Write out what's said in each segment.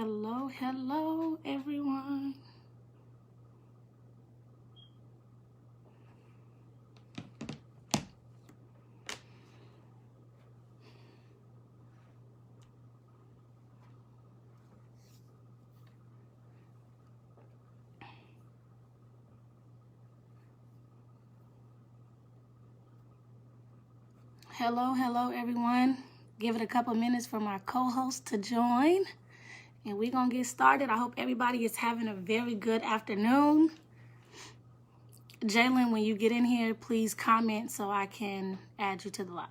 Hello, hello, everyone. Hello, hello, everyone. Give it a couple minutes for my co-host to join, and we're going to get started. I hope everybody is having a very good afternoon. Jalen, when you get in here, please comment so I can add you to the live.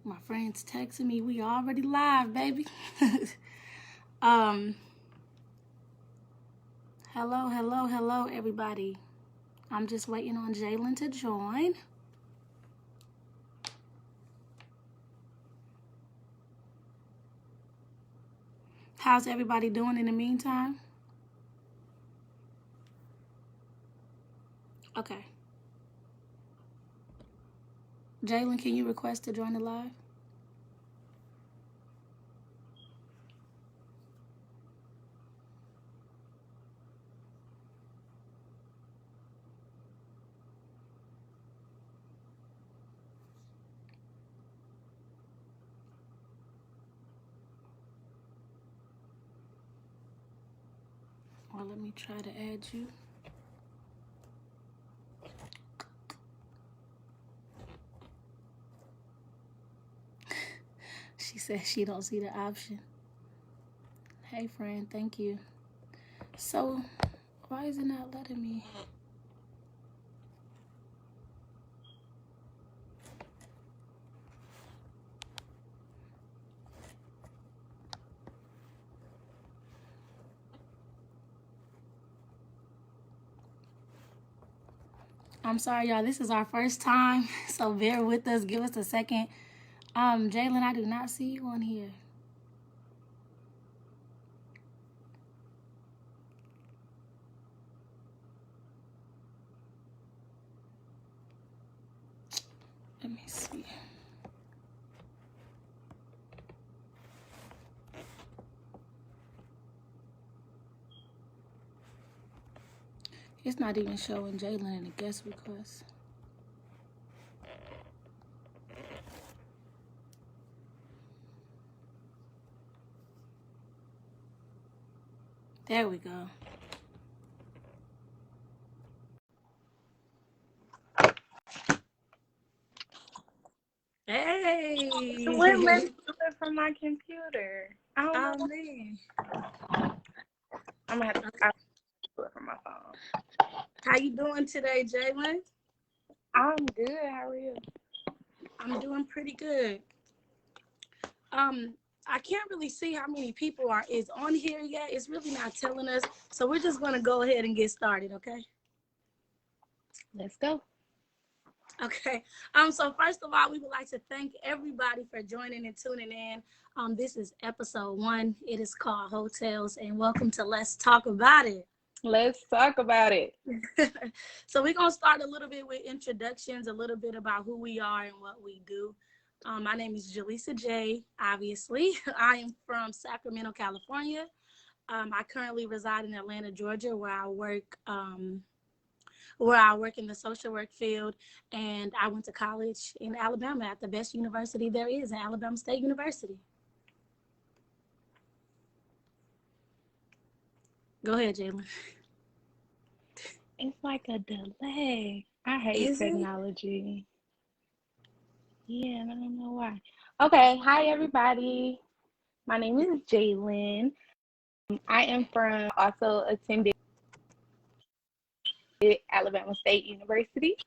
My friend's texting me, we already live, baby. Hello, hello, hello, everybody. I'm just waiting on Jalen to join. How's everybody doing in the meantime? Okay. Jalen, can you request to join the live? Or let me try to add you. She says she don't see the option. Hey, friend, thank you. So, why is it not letting me? I'm sorry, y'all. This is our first time, so bear with us. Give us a second. Jalen, I do not see you on here. Let me see. It's not even showing Jalen in the guest request. There we go. Hey. What let me do it from my computer? I don't know. Oh, man. I'm gonna have to do it from my phone. How you doing today, Jalen? I'm good. How are you? I'm doing pretty good. I can't really see how many people is on here yet. It's really not telling us. So we're just gonna go ahead and get started, okay? Let's go. Okay. So first of all, we would like to thank everybody for joining and tuning in. This is episode 1. It is called Hotels, and welcome to Let's Talk About It. Let's talk about it. So we're gonna start a little bit with introductions, a little bit about who we are and what we do. My name is Jaleesa J. Obviously, I am from Sacramento, California. I currently reside in Atlanta, Georgia, where I work in the social work field, and I went to college in Alabama at the best university there is, Alabama State University. Go ahead, Jalen. It's like a delay. I hate technology. Yeah, I don't know why. Okay, hi everybody. My name is Jalen. I am from also attended Alabama State University.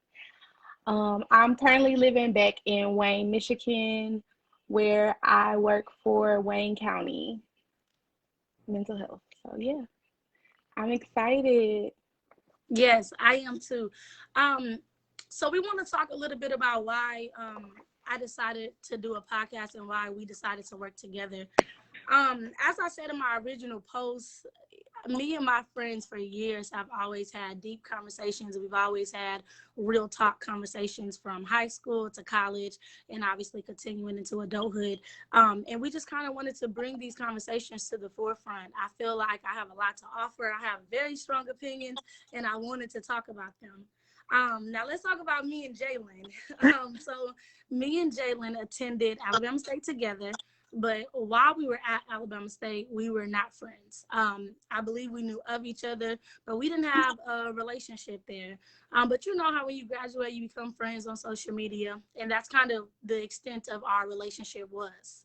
I'm currently living back in Wayne, Michigan, where I work for Wayne County Mental Health. So yeah, I'm excited. Yes, I am too. So we want to talk a little bit about why I decided to do a podcast and why we decided to work together. As I said in my original post, me and my friends for years have always had deep conversations. We've always had real talk conversations from high school to college and obviously continuing into adulthood. And we just kind of wanted to bring these conversations to the forefront. I feel like I have a lot to offer. I have very strong opinions and I wanted to talk about them. Now let's talk about me and Jalen. So me and Jalen attended Alabama State together. But while we were at Alabama State, we were not friends. I believe we knew of each other, but we didn't have a relationship there. But you know how when you graduate, you become friends on social media, and that's kind of the extent of our relationship was.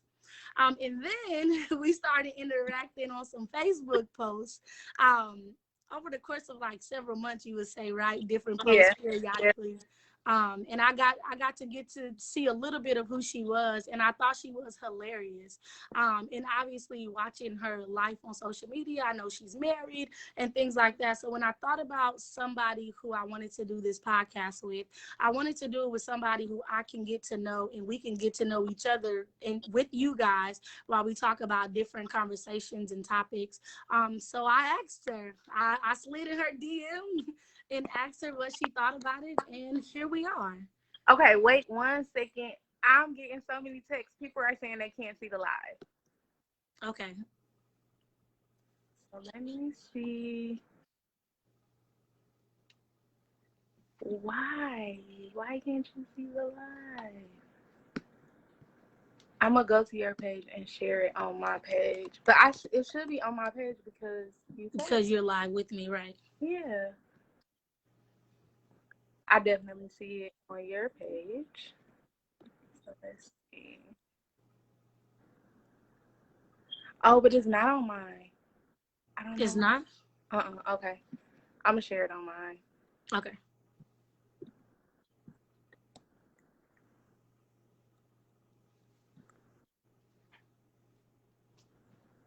And then we started interacting on some Facebook posts. Over the course of like several months, you would say, right? Different posts periodically. And I got to get to see a little bit of who she was, and I thought she was hilarious. And obviously watching her life on social media, I know she's married and things like that. So when I thought about somebody who I wanted to do this podcast with, I wanted to do it with somebody who I can get to know and we can get to know each other and with you guys while we talk about different conversations and topics. So I asked her, I slid in her DM and asked her what she thought about it, and here we are. Okay, wait 1 second. I'm getting so many texts. People are saying they can't see the live. Okay. So let me see. Why? Why can't you see the live? I'm gonna go to your page and share it on my page, but it should be on my page because you're live with me, right? Yeah. I definitely see it on your page. So let's see. Oh, but it's not on mine. I don't know. It's not? Okay. I'm going to share it on mine. Okay.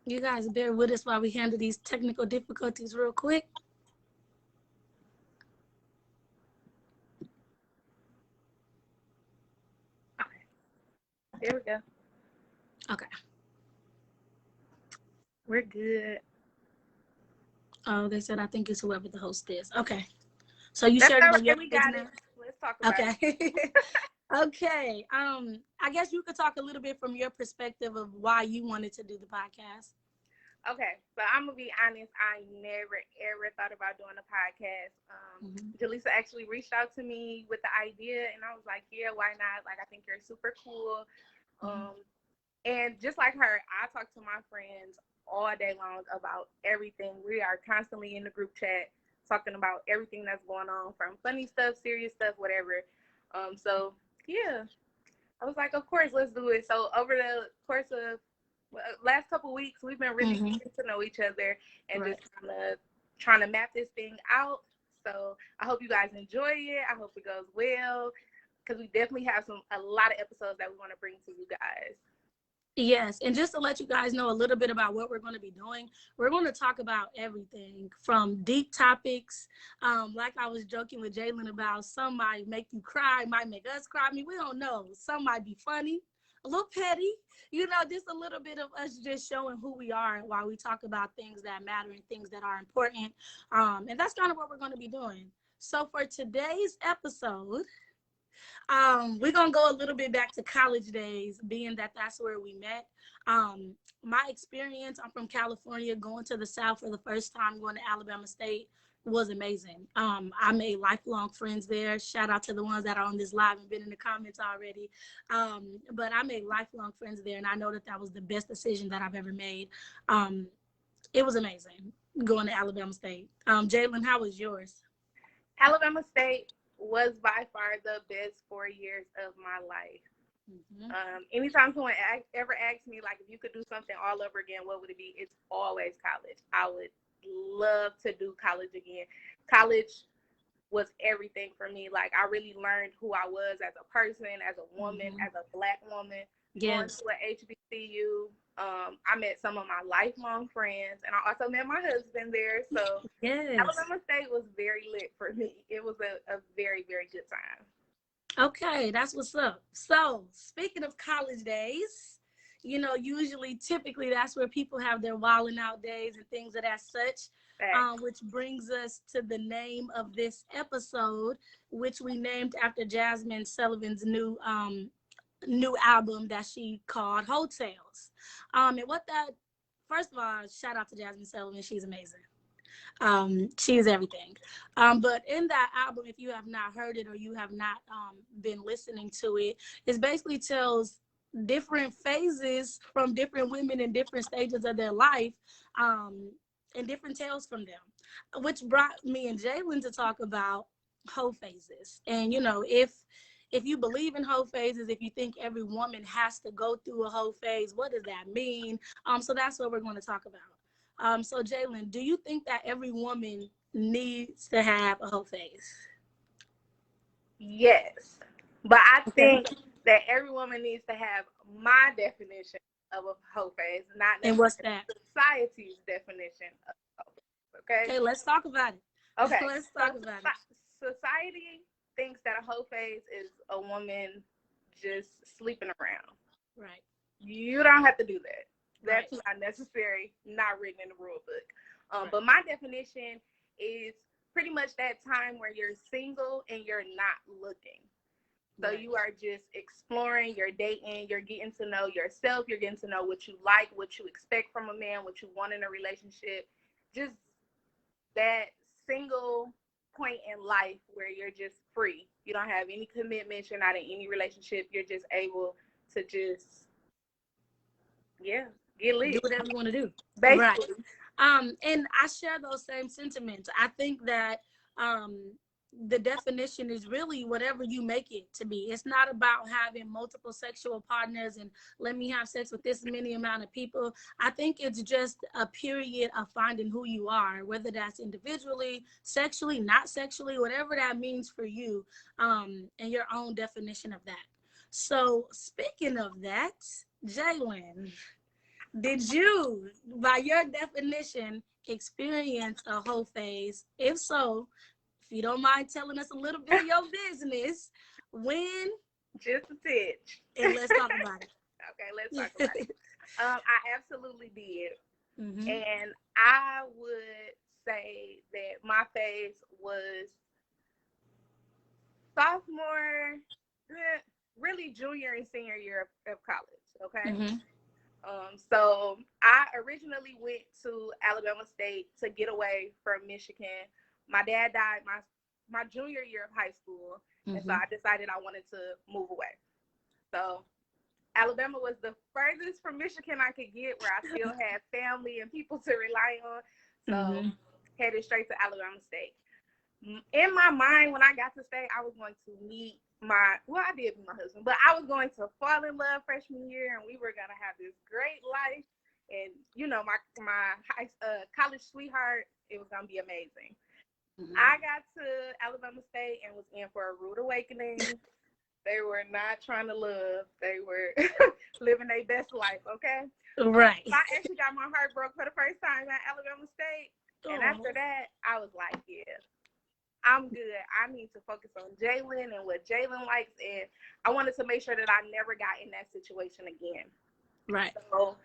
You guys bear with us while we handle these technical difficulties real quick. There we go. Okay. We're good. Oh, they said I think it's whoever the host is. Okay. So you shared it on your page now? Let's talk about it. Okay. I guess you could talk a little bit from your perspective of why you wanted to do the podcast. Okay, so I'm gonna be honest. I never ever thought about doing a podcast. Jaleesa actually reached out to me with the idea, and I was like, "Yeah, why not? Like, I think you're super cool." And just like her, I talk to my friends all day long about everything. We are constantly in the group chat talking about everything that's going on, from funny stuff, serious stuff, whatever. So yeah, I was like, of course, let's do it. So over the course of last couple weeks, we've been really getting to know each other and just kind of trying to map this thing out. So I hope you guys enjoy it. I hope it goes well, because we definitely have a lot of episodes that we want to bring to you guys. Yes, and just to let you guys know a little bit about what we're going to be doing, we're going to talk about everything from deep topics, like I was joking with Jalen about. Some might make you cry, might make us cry. I mean, we don't know. Some might be funny, a little petty, just a little bit of us just showing who we are while we talk about things that matter and things that are important. And that's kind of what we're going to be doing. So for today's episode, we're gonna go a little bit back to college days, being that that's where we met. My experience, I'm from California. Going to the South for the first time, going to Alabama State, was amazing. I made lifelong friends there. Shout out to the ones that are on this live and been in the comments already. But I made lifelong friends there, and I know that was the best decision that I've ever made. It was amazing going to Alabama State. Jalen, how was yours? Alabama State was by far the best 4 years of my life. Anytime someone ever asks me, like, if you could do something all over again, what would it be? It's always college. I would love to do college again. College was everything for me. Like, I really learned who I was as a person, as a woman, as a Black woman. Going to an HBCU. I met some of my lifelong friends, and I also met my husband there. So Alabama State was very lit for me. It was a very, very good time. Okay, that's what's up. So speaking of college days, typically that's where people have their wilding out days and things of that such. which brings us to the name of this episode, which we named after Jazmine Sullivan's new album that she called Hotels. And what that, first of all, shout out to Jazmine Sullivan. She's amazing. She is everything. But in that album, if you have not heard it or you have not been listening to it, it basically tells different phases from different women in different stages of their life, and different tales from them, which brought me and Jalen to talk about whole phases. And if you believe in whole phases, if you think every woman has to go through a whole phase, what does that mean? So that's what we're going to talk about. So Jalen, do you think that every woman needs to have a whole phase? Yes, but I Okay. think that every woman needs to have my definition of a whole phase, not And what's necessarily that? society's definition of a whole phase. Okay. Okay, let's talk about it. Okay. Let's So talk about it. society thinks that a whole phase is a woman just sleeping around. Right. You don't have to do that. That's Right. not necessary, not written in the rule book. Right. But my definition is pretty much that time where you're single and you're not looking. So Right. you are just exploring, you're dating, you're getting to know yourself, you're getting to know what you like, what you expect from a man, what you want in a relationship. Just that single point in life where you're just free. You don't have any commitments, you're not in any relationship, you're just able to just, yeah, get Do lit. whatever you want to do. Basically. Right. And I share those same sentiments. I think that the definition is really whatever you make it to be. It's not about having multiple sexual partners and let me have sex with this many amount of people. I think it's just a period of finding who you are, whether that's individually, sexually, not sexually, whatever that means for you, and your own definition of that. So speaking of that, Jalen, did you, by your definition, experience a whole phase? If so, if you don't mind telling us a little bit of your business, when, Just a titch. and let's talk about it. Okay, let's talk about it. I absolutely did. Mm-hmm. And I would say that my phase was sophomore, really junior and senior year of college. Okay. Mm-hmm. So I originally went to Alabama State to get away from Michigan. My dad died my junior year of high school, and so I decided I wanted to move away. So Alabama was the furthest from Michigan I could get, where I still had family and people to rely on. So headed straight to Alabama State. In my mind, when I got to state, I was going to meet I did meet my husband, but I was going to fall in love freshman year, and we were going to have this great life. And, my college sweetheart, it was going to be amazing. I got to Alabama State and was in for a rude awakening. They were not trying to love. They were living their best life, okay? Right. So I actually got my heart broke for the first time at Alabama State. And after that, I was like, yeah, I'm good. I need to focus on Jalen and what Jalen likes. And I wanted to make sure that I never got in that situation again. Right. So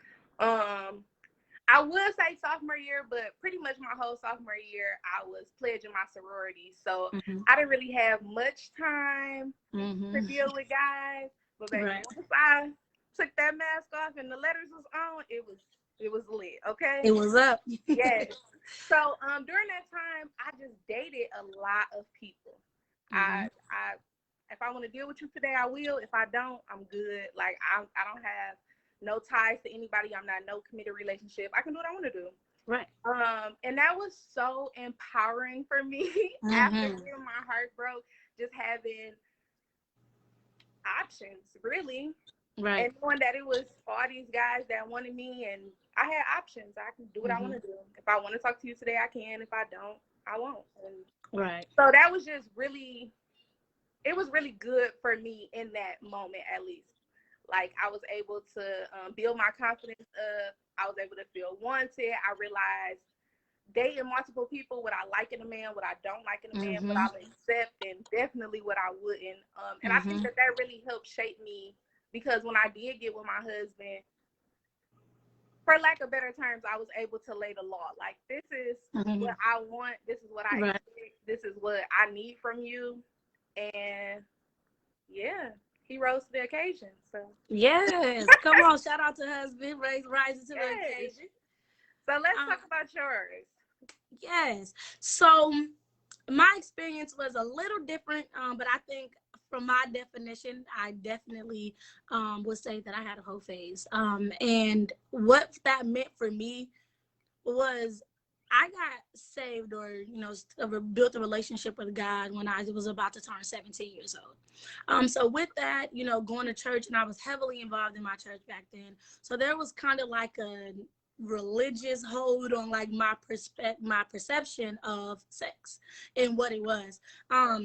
I would say sophomore year, but pretty much my whole sophomore year, I was pledging my sorority. So I didn't really have much time to deal with guys. But baby, once I took that mask off and the letters was on, it was lit, okay? It was up. Yes. So during that time, I just dated a lot of people. I if I want to deal with you today, I will. If I don't, I'm good. Like I don't have no ties to anybody. I'm not no committed relationship. I can do what I want to do. Right. And that was so empowering for me after getting my heart broke, just having options, really. Right. And knowing that it was all these guys that wanted me, and I had options. I can do what I want to do. If I want to talk to you today, I can. If I don't, I won't. And right. So that was just really, it was really good for me in that moment, at least. Like I was able to build my confidence up. I was able to feel wanted. I realized dating multiple people, what I like in a man, what I don't like in a man, what I'll accept, and definitely what I wouldn't. And I think that really helped shape me, because when I did get with my husband, for lack of better terms, I was able to lay the law. Like, this is Mm-hmm. what I want. This is what I Right. expect. This is what I need from you. And yeah, he rose to the occasion. So Yes. Come on. Shout out to husband. Rising to the yes. occasion. So let's Um, talk about yours. yes. So my experience was a little different, but I think from my definition, I definitely would say that I had a whole phase. And what that meant for me was I got saved or, built a relationship with God when I was about to turn 17 years old. So with that, going to church, and I was heavily involved in my church back then. So there was kind of like a religious hold on like my perception of sex and what it was.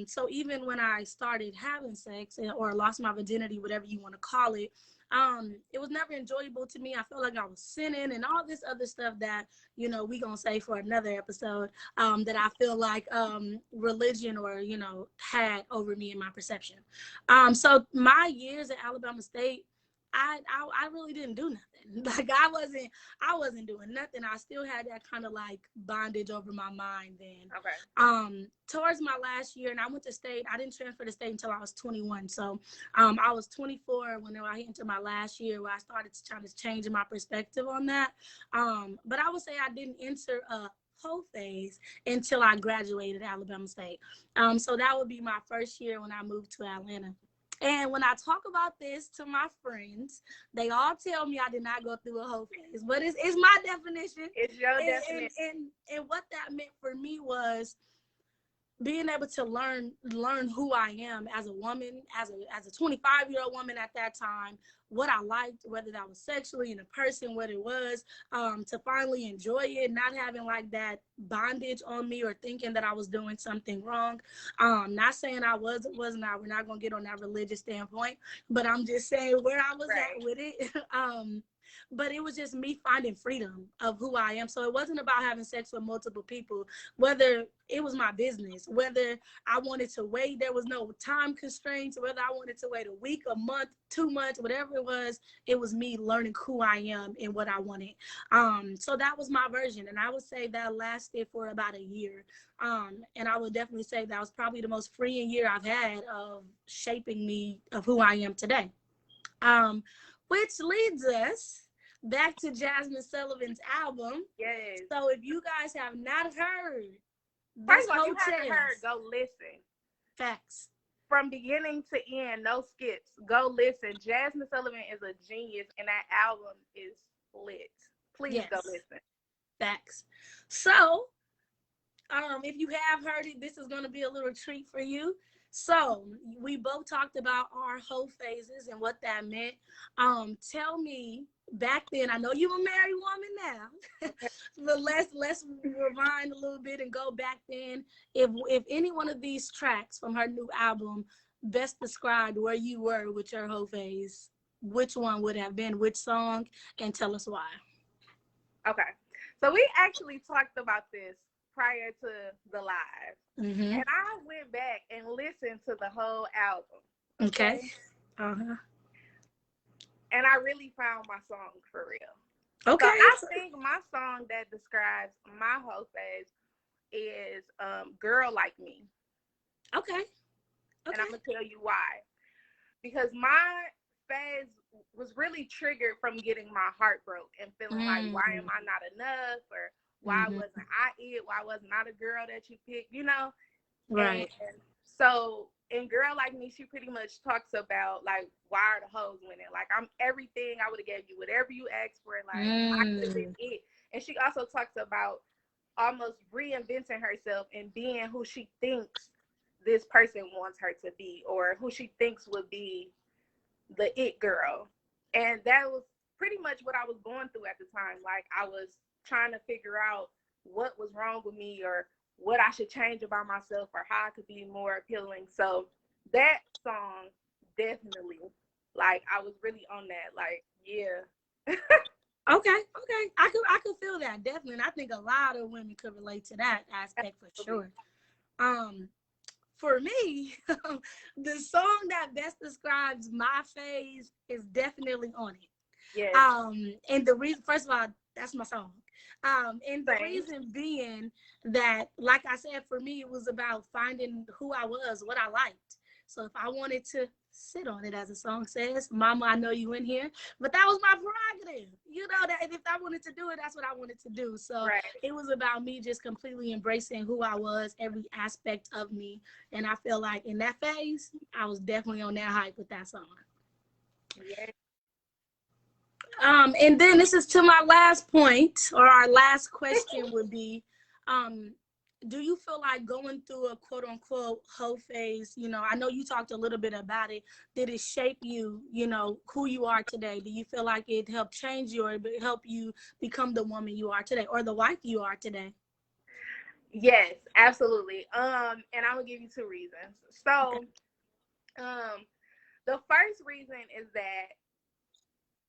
So even when I started having sex or lost my virginity, whatever you want to call it, it was never enjoyable to me. I felt like I was sinning and all this other stuff that we gonna say for another episode, that I feel like religion or had over me in my perception. So my years at Alabama State, I really didn't do nothing. Like I wasn't doing nothing. I still had that kind of like bondage over my mind then. Okay. Towards my last year, and I went to state. I didn't transfer to state until I was 21. So I was 24 when I entered my last year, where I started to try to change my perspective on that. But I would say I didn't enter a whole phase until I graduated Alabama State. So that would be my first year when I moved to Atlanta. And when I talk about this to my friends, they all tell me I did not go through a whole phase, but it's my definition. It's your And, definition. and what that meant for me was being able to learn who I am as a woman, as a 25-year-old woman at that time, what I liked, whether that was sexually in a person, what it was, to finally enjoy it, not having like that bondage on me or thinking that I was doing something wrong. Not saying I wasn't. We're not gonna get on that religious standpoint, but I'm just saying where I was Right. at with it. But it was just me finding freedom of who I am. So it wasn't about having sex with multiple people, whether it was my business, whether I wanted to wait, there was no time constraints, whether I wanted to wait a week, a month, 2 months, whatever it was me learning who I am and what I wanted. So that was my version. And I would say that lasted for about a year. And I would definitely say that was probably the most freeing year I've had of shaping me of who I am today. Which leads us back to Jazmine Sullivan's album. Yes. So if you guys have not heard this First of all, if you whole haven't heard, go listen. Facts. From beginning to end, no skips. Go listen. Jazmine Sullivan is a genius, and that album is lit. Please go listen. Facts. So, if you have heard it, this is going to be a little treat for you. So, we both talked about our whole phases and what that meant. Tell me back then. I know you're a married woman now, but let's rewind a little bit and go back then. If any one of these tracks from her new album best described where you were with your whole phase, which one would have been which song, and tell us why. Okay, so we actually talked about this prior to the live, and I went back and listened to the whole album. Okay. Uh-huh. And I really found my song for real. Okay. So I think my song that describes my whole phase is Girl Like Me. Okay. And I'm going to tell you why. Because my phase was really triggered from getting my heart broke and feeling like, why am I not enough? Or why wasn't I it? Why wasn't I the girl that you picked? Right. And so in Girl Like Me, she pretty much talks about like, why are the hoes winning? Like, I'm everything. I would have gave you whatever you asked for. Like, I could have been it. And she also talks about almost reinventing herself and being who she thinks this person wants her to be, or who she thinks would be the it girl. And that was pretty much what I was going through at the time. Like, I was trying to figure out what was wrong with me, or what I should change about myself, or how I could be more appealing. So that song, definitely, like, I was really on that. Like, yeah. Okay. I could feel that, definitely. And I think a lot of women could relate to that aspect for sure. For me, the song that best describes my phase is definitely On It. Yes. And the reason, first of all, that's my song. And the Same. reason being that, like I said, for me, it was about finding who I was, what I liked. So if I wanted to sit on it, as the song says, Mama, I know you in here, but that was my prerogative. You know, that if I wanted to do it, that's what I wanted to do. So Right. it was about me just completely embracing who I was, every aspect of me. And I feel like in that phase, I was definitely on that hype with that song. Yes. And then this is to my last point, or our last question would be, um, do you feel like going through a quote unquote hoe phase, you know, I know you talked a little bit about it, did it shape you, you know, who you are today? Do you feel like it helped change you or help you become the woman you are today or the wife you are today? Yes, absolutely. And I'm gonna give you two reasons. Okay. So, the first reason is that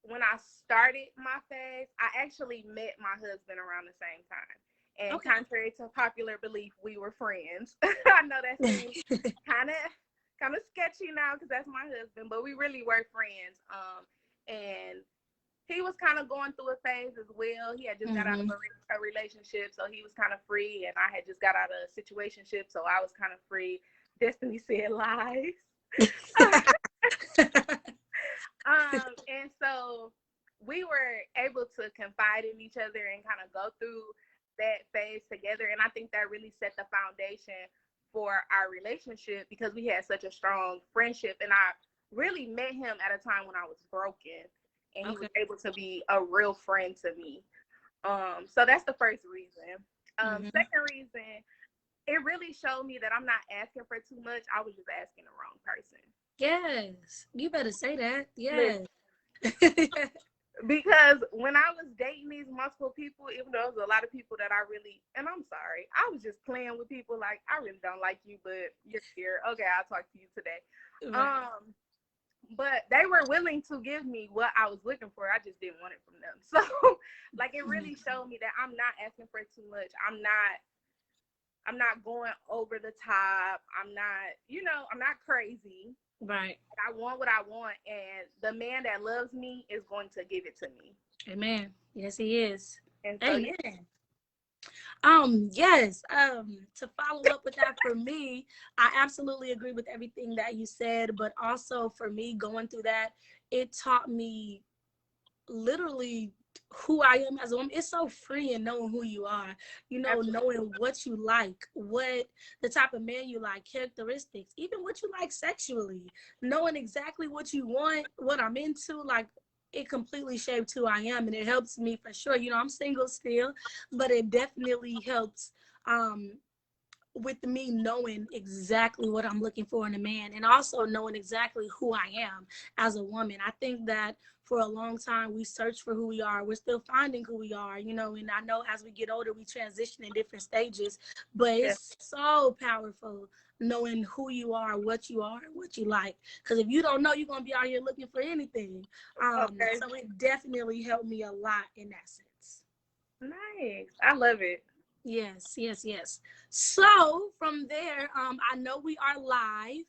when I started my phase, I actually met my husband around the same time. And Okay. contrary to popular belief, we were friends. I know that seems kind of sketchy now because that's my husband, but we really were friends. And he was kind of going through a phase as well. He had just got out of Mm-hmm. a relationship, so he was kind of free, and I had just got out of a situationship, so I was kind of free. Destiny said lies. And so we were able to confide in each other and kind of go through that phase together. And I think that really set the foundation for our relationship because we had such a strong friendship. And I really met him at a time when I was broken, and he Okay. was able to be a real friend to me. So that's the first reason. Mm-hmm. Second reason, it really showed me that I'm not asking for too much. I was just asking the wrong person. Yes, you better say that. Listen, Yes. because when I was dating these multiple people, even though there was a lot of people that I really, and I'm sorry, I was just playing with people like, I really don't like you, but you're here. Okay, I'll talk to you today. Right. But they were willing to give me what I was looking for. I just didn't want it from them. So, like, it really showed me that I'm not asking for too much. I'm not going over the top. I'm not, I'm not crazy. Right. I want what I want, and the man that loves me is going to give it to me. Amen. Yes, he is. And so, yeah. Amen. Yes. To follow up with that, for me, I absolutely agree with everything that you said, but also for me going through that, it taught me literally who I am as a woman. It's so free in knowing who you are, you know, Absolutely. knowing what you like, what the type of man you like, characteristics, even what you like sexually, knowing exactly what you want, what I'm into, like it completely shaped who I am. And it helps me for sure. You know, I'm single still, but it definitely helps um with me knowing exactly what I'm looking for in a man and also knowing exactly who I am as a woman. I think that for a long time we search for who we are. We're still finding who we are, you know, and I know as we get older we transition in different stages, but Yes. it's so powerful knowing who you are, and what you like. Because if you don't know, you're gonna be out here looking for anything. Okay. So it definitely helped me a lot in that sense. Nice. I love it. Yes, yes, yes. So from there, I know we are live.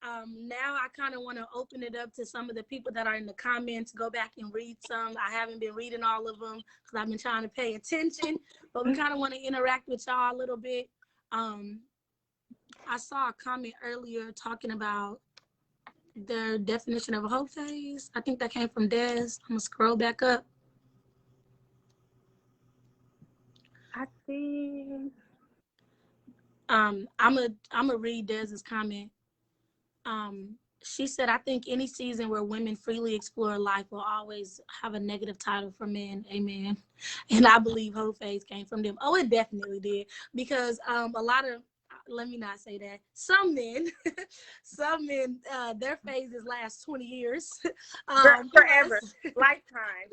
Now I kind of want to open it up to some of the people that are in the comments. Go back and read some. I haven't been reading all of them because I've been trying to pay attention, but we kind of want to interact with y'all a little bit. Um, I saw a comment earlier talking about their definition of a hoe phase. I think that came from Des. I'm gonna scroll back up. I think. I'm gonna read Des's comment. She said, I think any season where women freely explore life will always have a negative title for men. Amen. And I believe whole phase came from them. Oh, it definitely did. Because a lot of, let me not say that. Some men, some men, their phases last 20 years. Forever. Plus, Lifetime.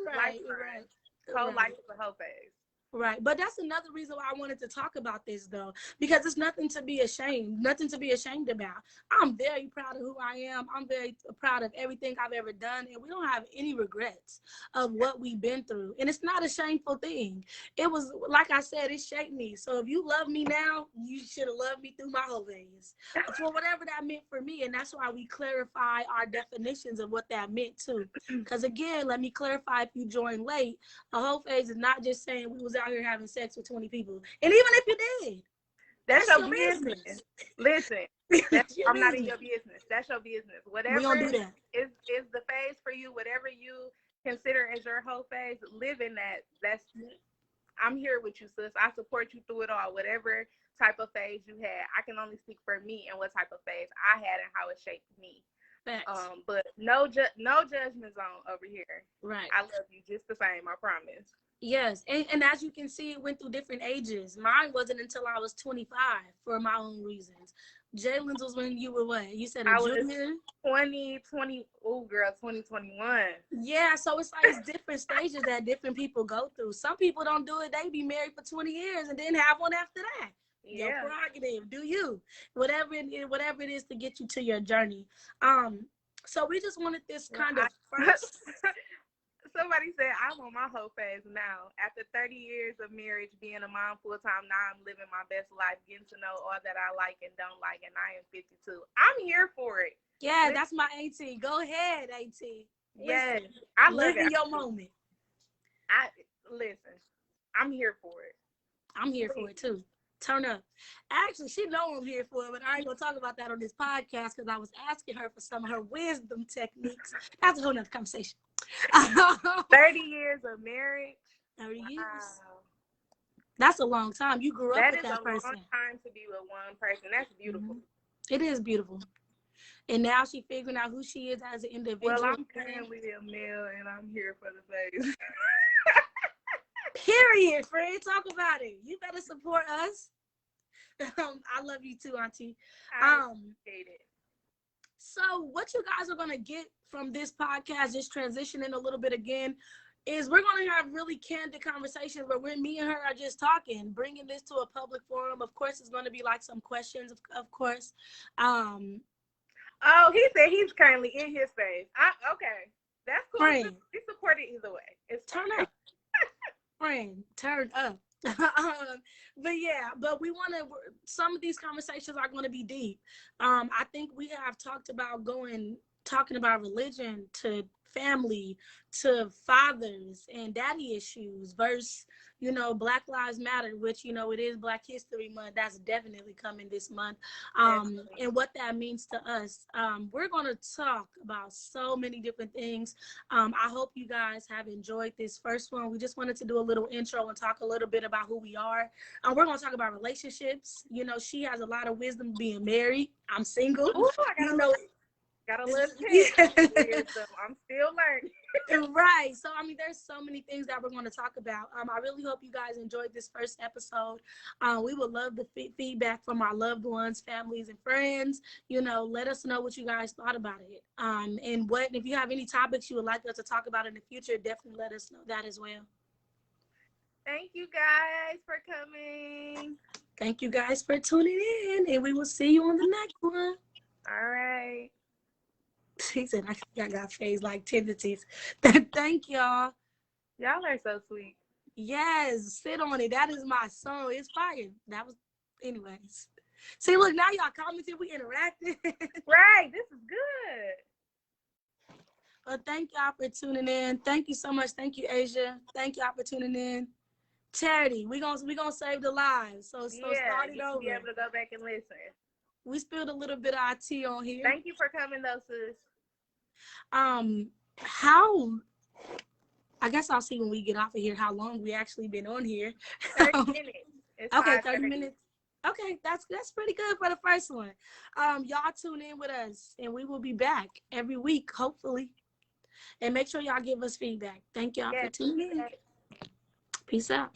right, Lifetime. right, Whole life right. is a whole phase. Right. But that's another reason why I wanted to talk about this, though, because it's nothing to be ashamed about. I'm very proud of who I am. I'm very proud of everything I've ever done. And we don't have any regrets of what we've been through. And it's not a shameful thing. It was, like I said, it shaped me. So if you love me now, you should have loved me through my whole days for whatever that meant for me. And that's why we clarify our definitions of what that meant, too. Because, again, let me clarify if you joined late. A whole phase is not just saying we was out here having sex with 20 people. And even if you did, that's your business. Listen, I'm not in your business. That's your business. Whatever we don't do that. is the phase for you, whatever you consider as your whole phase, live in that. I'm here with you, sis. I support you through it all. Whatever type of phase you had, I can only speak for me and what type of phase I had and how it shaped me. But no judgment zone over here. Right. I love you just the same, I promise. Yes, and as you can see, it went through different ages. Mine wasn't until I was 25 for my own reasons. Jalen's was when you were what? You said a junior? 2020. Oh, girl, 2021. Yeah, so it's like it's different stages that different people go through. Some people don't do it. They be married for 20 years and then have one after that. Yeah. Your prerogative. Do you. Whatever it is to get you to your journey. So we just wanted this kind of first. Somebody said, I'm on my whole phase now. After 30 years of marriage, being a mom full-time, now I'm living my best life, getting to know all that I like and don't like, and I am 52. I'm here for it. Yeah, that's my AT. Go ahead, AT. Yes, I love live in your moment. Listen, I'm here for it. I'm here for it, too. Turn up. Actually, she know I'm here for it, but I ain't going to talk about that on this podcast because I was asking her for some of her wisdom techniques. That's a whole nother conversation. 30 years of marriage. 30 years. Wow. That's a long time. You grew up with that person. That is a long time to be with one person. That's beautiful. Mm-hmm. It is beautiful. And now she's figuring out who she is as an individual. Well, I'm currently a male, and I'm here for the phase. Period, friend. Talk about it. You better support us. I love you too, Auntie. I appreciate it. So what you guys are going to get from this podcast, just transitioning a little bit again, is we're going to have really candid conversations where me and her are just talking, bringing this to a public forum. Of course, it's going to be like some questions, of course. Oh, he said he's currently in his phase. Okay. That's cool. Friend. We support it either way. It's turn up. Friend, turn up. But we want to, some of these conversations are going to be deep. I think we have talked about talking about religion to family, to fathers and daddy issues versus, Black Lives Matter, which, it is Black History Month. That's definitely coming this month. And what that means to us. We're going to talk about so many different things. I hope you guys have enjoyed this first one. We just wanted to do a little intro and talk a little bit about who we are. We're going to talk about relationships. She has a lot of wisdom being married. I'm single. Ooh, Got a little wisdom. I'm still learning. Right. So, there's so many things that we're going to talk about. I really hope you guys enjoyed this first episode. We would love the feedback from our loved ones, families, and friends. Let us know what you guys thought about it. And if you have any topics you would like us to talk about in the future, definitely let us know that as well. Thank you guys for coming. Thank you guys for tuning in, and we will see you on the next one. All right. She said, I got phase like tendencies. Thank y'all. Y'all are so sweet. Yes, sit on it. That is my song. It's fire. That was, anyways. See, look, now y'all commented. We interacted. Right. This is good. Well, thank y'all for tuning in. Thank you so much. Thank you, Asia. Thank y'all for tuning in. Charity, we gonna save the lives. So start it over. Be able to go back and listen. We spilled a little bit of our tea on here. Thank you for coming, though, sis. I guess I'll see when we get off of here how long we actually been on here. 30 minutes. Okay, 30 minutes. Okay, that's pretty good for the first one. Y'all tune in with us, and we will be back every week, hopefully. And make sure y'all give us feedback. Thank y'all for tuning in. Peace out.